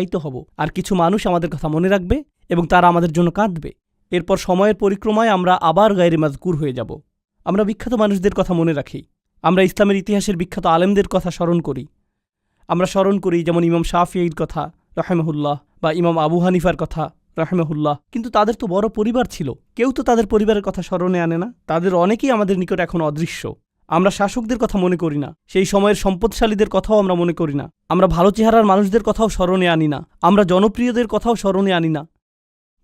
উৎসাহিত হব, আর কিছু মানুষ আমাদের কথা মনে রাখবে এবং তারা আমাদের জন্য কাঁদবে। এরপর সময়ের পরিক্রমায় আমরা আবার গায়রে মাজকুর হয়ে যাব। আমরা বিখ্যাত মানুষদের কথা মনে রাখি, আমরা ইসলামের ইতিহাসের বিখ্যাত আলেমদের কথা স্মরণ করি। আমরা স্মরণ করি যেমন ইমাম শাফিঈর কথা রাহিমাহুল্লাহ বা ইমাম আবু হানিফার কথা রাহিমাহুল্লাহ। কিন্তু তাদের তো বড় পরিবার ছিল, কেউ তো তাদের পরিবারের কথা স্মরণে আনে না। তাদের অনেকেই আমাদের নিকট এখন অদৃশ্য। আমরা শাসকদের কথা মনে করি না, সেই সময়ের সম্পদশালীদের কথাও আমরা মনে করি না। আমরা ভালো চেহারার মানুষদের কথাও স্মরণে আনি না, আমরা জনপ্রিয়দের কথাও স্মরণে আনি না।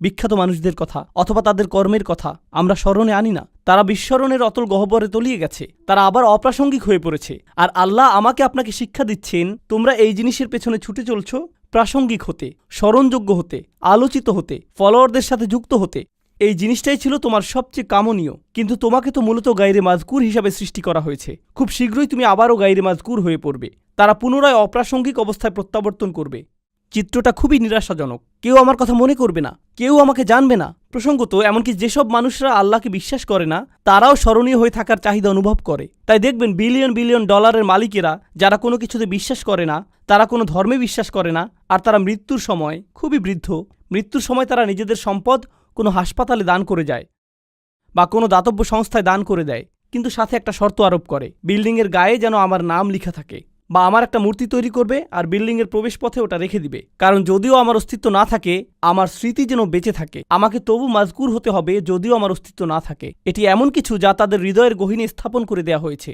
বিখ্যাত মানুষদের কথা অথবা তাদের কর্মের কথা আমরা স্মরণে আনি না। তারা বিস্মরণের অতল গহ্বরে তলিয়ে গেছে, তারা আবার অপ্রাসঙ্গিক হয়ে পড়েছে। আর আল্লাহ আমাকে আপনাকে শিক্ষা দিচ্ছেন, তোমরা এই জিনিসের পেছনে ছুটে চলছ প্রাসঙ্গিক হতে, স্মরণযোগ্য হতে, আলোচিত হতে, ফলোয়ারদের সাথে যুক্ত হতে। এই জিনিসটাই ছিল তোমার সবচেয়ে কামনীয়, কিন্তু তোমাকে তো মূলত গায়রে মাজকুর হিসাবে সৃষ্টি করা হয়েছে। খুব শীঘ্রই তুমি আবারও গায়রে মাজকুর হয়ে পড়বে। তারা পুনরায় অপ্রাসঙ্গিক অবস্থায় প্রত্যাবর্তন করবে। চিত্রটা খুবই নিরাশাজনক। কেউ আমার কথা মনে করবে না, কেউ আমাকে জানবে না। প্রসঙ্গত এমনকি যেসব মানুষরা আল্লাহকে বিশ্বাস করে না, তারাও স্মরণীয় হয়ে থাকার চাহিদা অনুভব করে। তাই দেখবেন বিলিয়ন বিলিয়ন ডলারের মালিকেরা, যারা কোনো কিছুতে বিশ্বাস করে না, তারা কোনো ধর্মে বিশ্বাস করে না, আর তারা মৃত্যুর সময় খুবই বৃদ্ধ, মৃত্যুর সময় তারা নিজেদের সম্পদ কোনো হাসপাতালে দান করে যায় বা কোনো দাতব্য সংস্থায় দান করে দেয়, কিন্তু সাথে একটা শর্ত আরোপ করে, বিল্ডিংয়ের গায়ে যেন আমার নাম লেখা থাকে, বা আমার একটা মূর্তি তৈরি করবে আর বিল্ডিংয়ের প্রবেশপথে ওটা রেখে দিবে। কারণ যদিও আমার অস্তিত্ব না থাকে, আমার স্মৃতি যেন বেঁচে থাকে। আমাকে তবু মাজকুর হতে হবে যদিও আমার অস্তিত্ব না থাকে। এটি এমন কিছু যা তাদের হৃদয়ের গহীনে স্থাপন করে দেয়া হয়েছে।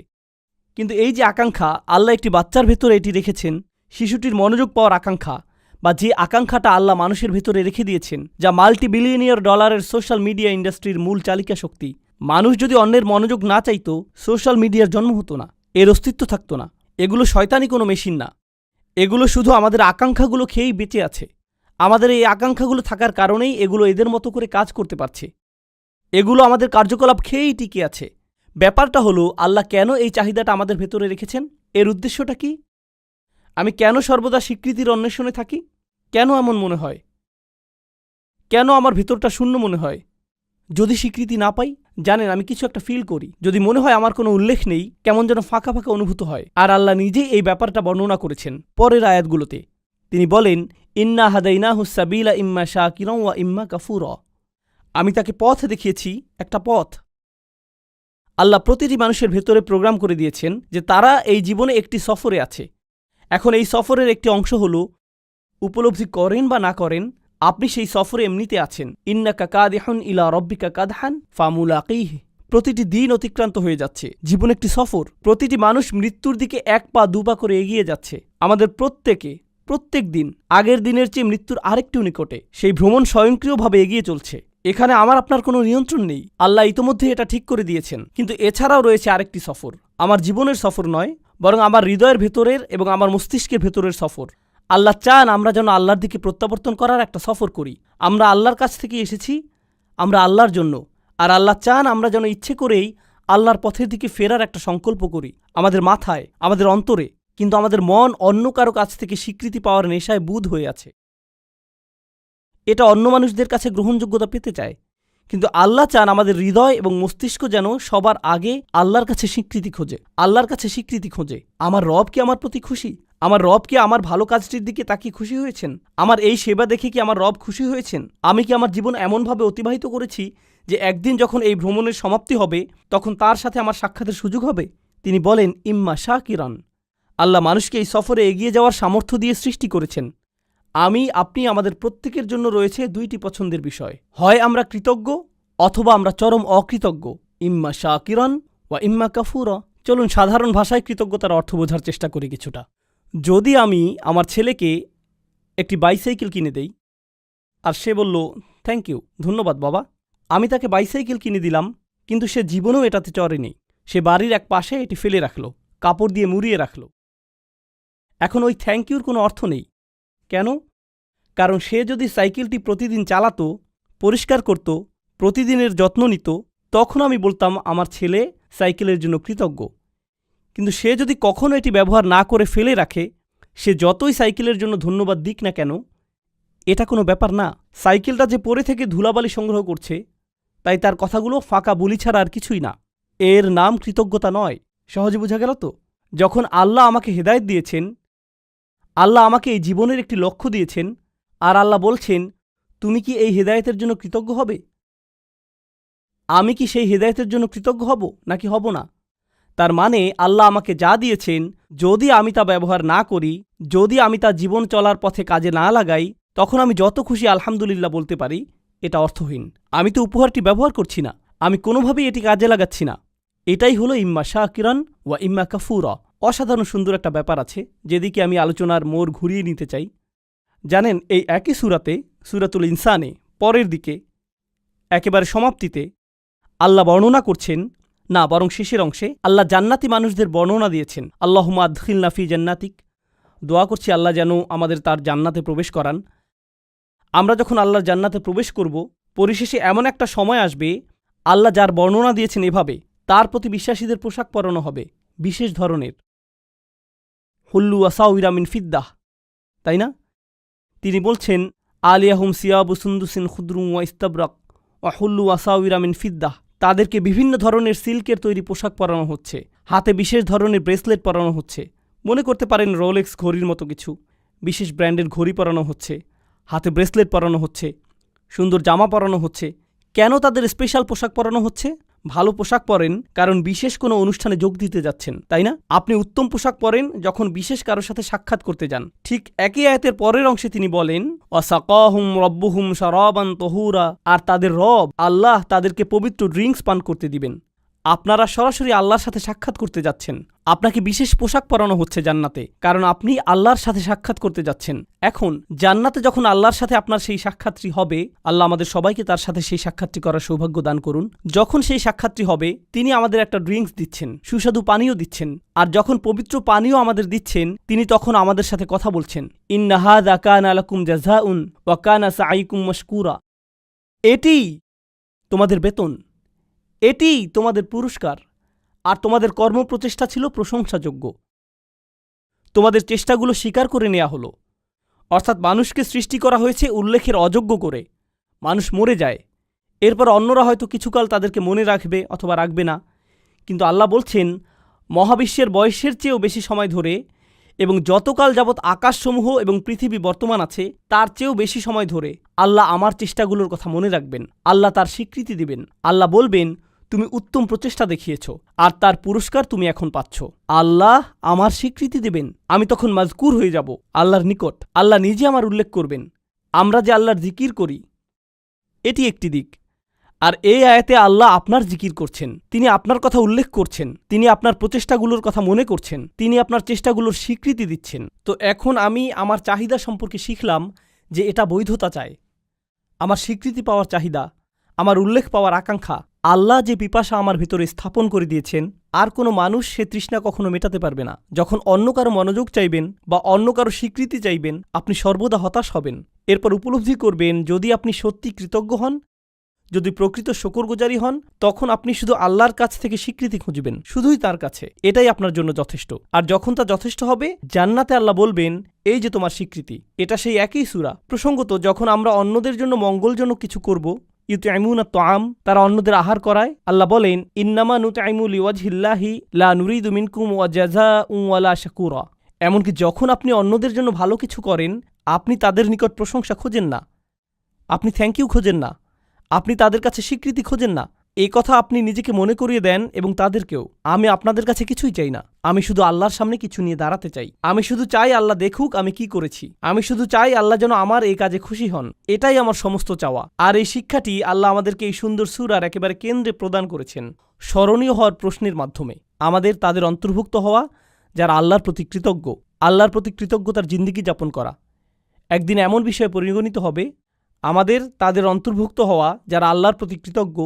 কিন্তু এই যে আকাঙ্ক্ষা, আল্লাহ একটি বাচ্চার ভেতরে এটি রেখেছেন, শিশুটির মনোযোগ পাওয়ার আকাঙ্ক্ষা, বা যে আকাঙ্ক্ষাটা আল্লাহ মানুষের ভেতরে রেখে দিয়েছেন, যা মাল্টি বিলিয়নিয়ার ডলারের সোশ্যাল মিডিয়া ইন্ডাস্ট্রির মূল চালিকা শক্তি। মানুষ যদি অন্যের মনোযোগ না চাইতো, সোশ্যাল মিডিয়ার জন্ম হতো না, এর অস্তিত্ব থাকতো না। এগুলো শয়তানি কোনো মেশিন না, এগুলো শুধু আমাদের আকাঙ্ক্ষাগুলো খেয়েই বেঁচে আছে। আমাদের এই আকাঙ্ক্ষাগুলো থাকার কারণেই এগুলো এদের মতো করে কাজ করতে পারছে। এগুলো আমাদের কার্যকলাপ খেয়েই টিকে আছে। ব্যাপারটা হলো, আল্লাহ কেন এই চাহিদাটা আমাদের ভেতরে রেখেছেন? এর উদ্দেশ্যটা কি? আমি কেন সর্বদা স্বীকৃতির অন্বেষণে থাকি? কেন এমন মনে হয়? কেন আমার ভেতরটা শূন্য মনে হয় যদি স্বীকৃতি না পাই? জানেন, আমি কিছু একটা ফিল করি। যদি মনে হয় আমার কোনো উল্লেখ নেই, কেমন যেন ফাঁকা ফাঁকা অনুভূত হয়। আর আল্লাহ নিজেই এই ব্যাপারটা বর্ণনা করেছেন পরের আয়াতগুলোতে। তিনি বলেন, ইন্না হাদাইনাহুস সাবিলা ইম্মা শাকিরা ওয়া ইম্মা কাফুরা। আমি তাকে পথ দেখিয়েছি, একটা পথ। আল্লাহ প্রতিটি মানুষের ভেতরে প্রোগ্রাম করে দিয়েছেন যে তারা এই জীবনে একটি সফরে আছে। এখন এই সফরের একটি অংশ হলো, উপলব্ধি করেন বা না করেন, আপনি সেই সফরে এমনিতে আছেন। ইন্নাকা কাদিহুন ইলা রব্বিকা কাদহান ফামুলাকিহি। প্রতিটি দিন অতিক্রান্ত হয়ে যাচ্ছে, জীবন একটি সফর। প্রতিটি মানুষ মৃত্যুর দিকে এক পা দুপা করে এগিয়ে যাচ্ছে। আমাদের প্রত্যেক দিন আগের দিনের চেয়ে মৃত্যুর আরেকটু নিকটে। সেই ভ্রমণ স্বয়ংক্রিয়ভাবে এগিয়ে চলছে। এখানে আমার আপনার কোনো নিয়ন্ত্রণ নেই। আল্লাহ ইতোমধ্যে এটা ঠিক করে দিয়েছেন। কিন্তু এছাড়াও রয়েছে আরেকটি সফর, আমার জীবনের সফর নয়, বরং আমার হৃদয়ের ভেতরের এবং আমার মস্তিষ্কের ভেতরের সফর। আল্লাহ চান আমরা যেন আল্লাহর দিকে প্রত্যাবর্তন করার একটা সফর করি। আমরা আল্লাহর কাছ থেকে এসেছি, আমরা আল্লাহর জন্য। আর আল্লাহ চান আমরা যেন ইচ্ছে করেই আল্লাহর পথের দিকে ফেরার একটা সংকল্প করি, আমাদের মাথায়, আমাদের অন্তরে। কিন্তু আমাদের মন অন্য কারো কাছ থেকে স্বীকৃতি পাওয়ার নেশায় বুঁদ হয়ে আছে। এটা অন্য মানুষদের কাছে গ্রহণযোগ্যতা পেতে চায়। কিন্তু আল্লাহ চান আমাদের হৃদয় এবং মস্তিষ্ক যেন সবার আগে আল্লাহর কাছে স্বীকৃতি খোঁজে, আল্লাহর কাছে স্বীকৃতি খোঁজে। আমার রব কি আমার প্রতি খুশি? আমার রব কি আমার ভালো কাজটির দিকে তাকিয়ে খুশি হয়েছেন? আমার এই সেবা দেখে কি আমার রব খুশি হয়েছেন? আমি কি আমার জীবন এমনভাবে অতিবাহিত করেছি যে একদিন যখন এই ভ্রমণের সমাপ্তি হবে, তখন তার সাথে আমার সাক্ষাতের সুযোগ হবে? তিনি বলেন, ইম্মা শাকিরান। আল্লাহ মানুষকে এই সফরে এগিয়ে যাওয়ার সামর্থ্য দিয়ে সৃষ্টি করেছেন। আপনি আমাদের প্রত্যেকের জন্য রয়েছে দুইটি পছন্দের বিষয়। হয় আমরা কৃতজ্ঞ, অথবা আমরা চরম অকৃতজ্ঞ। ইম্মা শাকিরান ওয়া ইম্মা কাফুরা। চলুন সাধারণ ভাষায় কৃতজ্ঞতার অর্থ বোঝার চেষ্টা করি কিছুটা। যদি আমি আমার ছেলেকে একটি বাইসাইকেল কিনে দেই, আর সে বলল, থ্যাংক ইউ, ধন্যবাদ বাবা। আমি তাকে বাইসাইকেল কিনে দিলাম, কিন্তু সে জীবনেও এটাতে চড়েনি। সে বাড়ির এক পাশে এটি ফেলে রাখল, কাপড় দিয়ে মুড়িয়ে রাখল। এখন ওই থ্যাংক ইউর কোনো অর্থ নেই। কেন? কারণ সে যদি সাইকেলটি প্রতিদিন চালাতো, পরিষ্কার করত, প্রতিদিনের যত্ন নিত, তখন আমি বলতাম আমার ছেলে সাইকেলের জন্য কৃতজ্ঞ। কিন্তু সে যদি কখনো এটি ব্যবহার না করে ফেলে রাখে, সে যতই সাইকেলের জন্য ধন্যবাদ দিক না কেন, এটা কোনো ব্যাপার না। সাইকেলটা যে পড়ে থেকে ধুলাবালি সংগ্রহ করছে, তাই তার কথাগুলো ফাঁকা বুলি ছাড়া আর কিছুই না। এর নাম কৃতজ্ঞতা নয়। সহজে বোঝা গেল তো? যখন আল্লাহ আমাকে হেদায়েত দিয়েছেন, আল্লাহ আমাকে এই জীবনের একটি লক্ষ্য দিয়েছেন, আর আল্লাহ বলছেন, তুমি কি এই হেদায়েতের জন্য কৃতজ্ঞ হবে? আমি কি সেই হেদায়েতের জন্য কৃতজ্ঞ হব নাকি হব না? তার মানে আল্লাহ আমাকে যা দিয়েছেন, যদি আমি তা ব্যবহার না করি, যদি আমি তা জীবন চলার পথে কাজে না লাগাই, তখন আমি যত খুশি আলহামদুলিল্লাহ বলতে পারি, এটা অর্থহীন। আমি তো উপহারটি ব্যবহার করছি না, আমি কোনোভাবেই এটি কাজে লাগাচ্ছি না। এটাই হলো ইম্মা শাকিরান ওয়া ইম্মা কাফুরা। অসাধারণ সুন্দর একটা ব্যাপার আছে, যেদিকে আমি আলোচনার মোড় ঘুরিয়ে নিতে চাই। জানেন, এই একই সূরাতে, সূরাতুল ইনসানে পরের দিকে একেবারে সমাপ্তিতে আল্লাহ বর্ণনা করছেন, না বরং শেষের অংশে আল্লাহ জান্নাতি মানুষদের বর্ণনা দিয়েছেন। আল্লাহুম্মা আদখিলনা ফি জান্নাতিক। দোয়া করছি আল্লাহ যেন আমাদের তার জান্নাতে প্রবেশ করান। আমরা যখন আল্লাহর জান্নাতে প্রবেশ করব, পরিশেষে এমন একটা সময় আসবে, আল্লাহ যার বর্ণনা দিয়েছেন এভাবে, তার প্রতি বিশ্বাসীদের পোশাক পরানো হবে বিশেষ ধরনের, হুল্লু আসাউইরা মিন ফিদ্দাহ, তাই না? তিনি বলছেন, আলিয়াহুম সিয়াবু সুন্দুসিন খুদরুম ওয়া ইস্তাবরাক ওয়া হুল্লু আসাউইরা মিন ফিদ্দাহ। তাদেরকে বিভিন্ন ধরনের সিল্কের তৈরি পোশাক পরানো হচ্ছে, হাতে বিশেষ ধরনের ব্রেসলেট পরানো হচ্ছে। মনে করতে পারেন রোলেক্স ঘড়ির মতো কিছু, বিশেষ ব্র্যান্ডের ঘড়ি পরানো হচ্ছে, হাতে ব্রেসলেট পরানো হচ্ছে, সুন্দর জামা পরানো হচ্ছে। কেন তাদের স্পেশাল পোশাক পরানো হচ্ছে? ভালো পোশাক পরেন কারণ বিশেষ কোনো অনুষ্ঠানে যোগ দিতে যাচ্ছেন, তাই না? আপনি উত্তম পোশাক পরেন যখন বিশেষ কারোর সাথে সাক্ষাৎ করতে যান। ঠিক একই আয়াতের পরের অংশে তিনি বলেন, ওয়াসাকাহুম রব্বুহুম শারাবান তহুরা। আর তাদের রব আল্লাহ তাদেরকে পবিত্র ড্রিঙ্কস পান করতে দিবেন। আপনারা সরাসরি আল্লাহর সাথে সাক্ষাৎ করতে যাচ্ছেন। আপনাকে বিশেষ পোশাক পরানো হচ্ছে জান্নাতে, কারণ আপনি আল্লাহর সাথে সাক্ষাৎ করতে যাচ্ছেন। এখন জান্নাতে যখন আল্লাহর সাথে আপনার সেই সাক্ষাৎটি হবে, আল্লাহ আমাদের সবাইকে তার সাথে সেই সাক্ষাৎটি করার সৌভাগ্য দান করুন। যখন সেই সাক্ষাৎটি হবে, তিনি আমাদের একটা ড্রিঙ্কস দিচ্ছেন, সুস্বাদু পানীয় দিচ্ছেন। আর যখন পবিত্র পানীয় আমাদের দিচ্ছেন, তিনি তখন আমাদের সাথে কথা বলছেন, ইন্না হাযা কানা লাকুম জাযাউন ওয়া কানা সাঈকুম মাশকুরা। এটিই তোমাদের বেতন, এটিই তোমাদের পুরস্কার, আর তোমাদের কর্মপ্রচেষ্টা ছিল প্রশংসাযোগ্য। তোমাদের চেষ্টাগুলো স্বীকার করে নেওয়া হলো। অর্থাৎ মানুষকে সৃষ্টি করা হয়েছে উল্লেখের অযোগ্য করে। মানুষ মরে যায়, এরপর অন্যরা হয়তো কিছুকাল তাদেরকে মনে রাখবে অথবা রাখবে না, কিন্তু আল্লাহ বলছেন, মহাবিশ্বের বয়সের চেয়েও বেশি সময় ধরে এবং যতকাল যাবৎ আকাশসমূহ এবং পৃথিবী বর্তমান আছে তার চেয়েও বেশি সময় ধরে আল্লাহ আমার চেষ্টাগুলোর কথা মনে রাখবেন। আল্লাহ তার স্বীকৃতি দিবেন। আল্লাহ বলবেন, তুমি উত্তম প্রচেষ্টা দেখিয়েছ, আর তার পুরস্কার তুমি এখন পাচ্ছ। আল্লাহ আমার স্বীকৃতি দেবেন, আমি তখন মাজকুর হয়ে যাব আল্লাহর নিকট। আল্লাহ নিজে আমার উল্লেখ করবেন। আমরা যে আল্লাহর জিকির করি, এটি একটি দিক। আর এই আয়াতে আল্লাহ আপনার জিকির করছেন, তিনি আপনার কথা উল্লেখ করছেন, তিনি আপনার প্রচেষ্টাগুলোর কথা মনে করছেন, তিনি আপনার চেষ্টাগুলোর স্বীকৃতি দিচ্ছেন। তো এখন আমি আমার চাহিদা সম্পর্কে শিখলাম যে এটা বৈধতা চায়, আমার স্বীকৃতি পাওয়ার চাহিদা, আমার উল্লেখ পাওয়ার আকাঙ্ক্ষা। আল্লাহ যে পিপাসা আমার ভিতরে স্থাপন করে দিয়েছেন, আর কোনো মানুষ সে তৃষ্ণা কখনো মেটাতে পারবে না। যখন অন্য কারো মনোযোগ চাইবেন বা অন্য কারো স্বীকৃতি চাইবেন, আপনি সর্বদা হতাশ হবেন। এরপর উপলব্ধি করবেন, যদি আপনি সত্যি কৃতজ্ঞ হন, যদি প্রকৃত শুকরগুজারি হন, তখন আপনি শুধু আল্লাহর কাছ থেকে স্বীকৃতি খুঁজবেন, শুধুই তার কাছে। এটাই আপনার জন্য যথেষ্ট। আর যখন তা যথেষ্ট হবে, জান্নাতে আল্লাহ বলবেন, এই যে তোমার স্বীকৃতি। এটা সেই একই সূরা। প্রসঙ্গত, যখন আমরা অন্যদের জন্য মঙ্গলজনক কিছু করব, ইউতঈমুনা তাআম, তারা অন্যদের আহার করায়, আল্লাহ বলেন, ইন্নামা নুতঈমু লিওয়াজহিল্লাহি লা নুরিদু মিনকুম জাযাআন ওয়ালা শাকুরা। এমনকি যখন আপনি অন্যদের জন্য ভালো কিছু করেন, আপনি তাদের নিকট প্রশংসা খোঁজেন না, আপনি থ্যাংক ইউ খোঁজেন না, আপনি তাদের কাছে স্বীকৃতি খোঁজেন না। এই কথা আপনি নিজেকে মনে করিয়ে দেন এবং তাদেরকেও। আমি আপনাদের কাছে কিছুই চাই না, আমি শুধু আল্লাহর সামনে কিছু নিয়ে দাঁড়াতে চাই। আমি শুধু চাই আল্লাহ দেখুক আমি কি করেছি। আমি শুধু চাই আল্লাহ যেন আমার এই কাজে খুশি হন। এটাই আমার সমস্ত চাওয়া। আর এই শিক্ষাটি আল্লাহ আমাদেরকে এই সুন্দর সূরার একেবারে কেন্দ্রে প্রদান করেছেন, স্মরণীয় হওয়ার প্রশ্নের মাধ্যমে। আমাদের তাদের অন্তর্ভুক্ত হওয়া যারা আল্লাহর প্রতি কৃতজ্ঞ, আল্লাহর প্রতি কৃতজ্ঞতার জিন্দিগি যাপন করা। একদিন এমন বিষয়ে পরিগণিত হবে, আমাদের তাদের অন্তর্ভুক্ত হওয়া যারা আল্লাহর প্রতি কৃতজ্ঞ,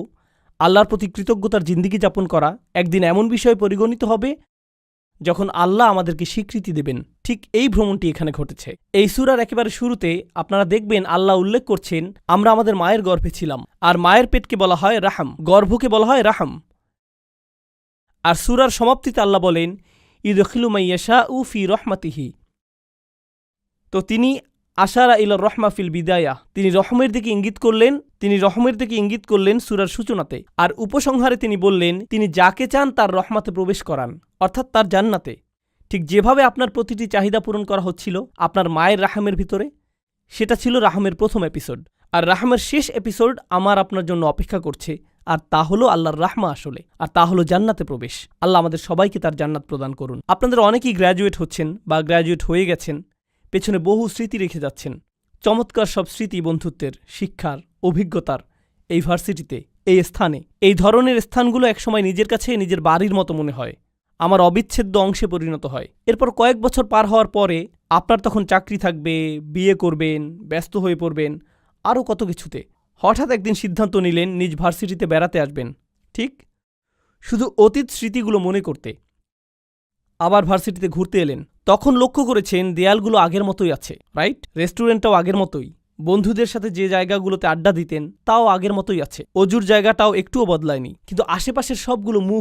আল্লাহর প্রতি কৃতজ্ঞতার জিন্দিগি যাপন করা একদিন এমন বিষয়ে পরিগণিত হবে যখন আল্লাহ আমাদেরকে স্বীকৃতি দেবেন। ঠিক এই ভ্রমণটি এখানে ঘটেছে। এই সূরার একেবারে শুরুতে আপনারা দেখবেন আল্লাহ উল্লেখ করছেন, আমরা আমাদের মায়ের গর্ভে ছিলাম। আর মায়ের পেটকে বলা হয় রাহাম, গর্ভকে বলা হয় রাহাম। আর সূরার সমাপ্তিতে আল্লাহ বলেন, ইউদখিলু মান ইয়াশাউ ফি রাহমাতিহি। তো তিনি আশারা ইলা রহমা ফিল বিদায়া, তিনি রহমের দিকে ইঙ্গিত করলেন সূরার সূচনাতে। আর উপসংহারে তিনি বললেন, তিনি যাকে চান তার রহমাতে প্রবেশ করান, অর্থাৎ তার জান্নাতে। ঠিক যেভাবে আপনার প্রতিটি চাহিদা পূরণ করা হচ্ছিল আপনার মায়ের রাহামের ভিতরে, সেটা ছিল রাহামের প্রথম এপিসোড। আর রাহামের শেষ এপিসোড আমার আপনার জন্য অপেক্ষা করছে, আর তা হলো আল্লাহর রাহমা আসলে, আর তা হলো জান্নাতে প্রবেশ। আল্লাহ আমাদের সবাইকে তার জান্নাত প্রদান করুন। আপনাদের অনেকেই গ্র্যাজুয়েট হচ্ছেন বা গ্র্যাজুয়েট হয়ে গেছেন, পেছনে বহু স্মৃতি রেখে যাচ্ছেন, চমৎকার সব স্মৃতি, বন্ধুত্বের, শিক্ষার, অভিজ্ঞতার। এই ভার্সিটিতে, এই স্থানে, এই ধরনের স্থানগুলো একসময় নিজের কাছে নিজের বাড়ির মতো মনে হয়, আমার অবিচ্ছেদ্য অংশে পরিণত হয়। এরপর কয়েক বছর পার হওয়ার পরে আপনার তখন চাকরি থাকবে, বিয়ে করবেন, ব্যস্ত হয়ে পড়বেন, আরও কত কিছুতে। হঠাৎ একদিন সিদ্ধান্ত নিলেন নিজ ভার্সিটিতে বেড়াতে আসবেন, ঠিক শুধু অতীত স্মৃতিগুলো মনে করতে। আবার ভার্সিটিতে ঘুরতে এলেন, তখন লক্ষ্য করেছেন দেয়ালগুলো আগের মতোই আছে, রাইট? রেস্টুরেন্টটাও আগের মতোই, বন্ধুদের সাথে যে জায়গাগুলোতে আড্ডা দিতেন তাও আগের মতোই আছে, অজুর জায়গাটাও একটুও বদলায়নি, কিন্তু আশেপাশের সবগুলো মুখ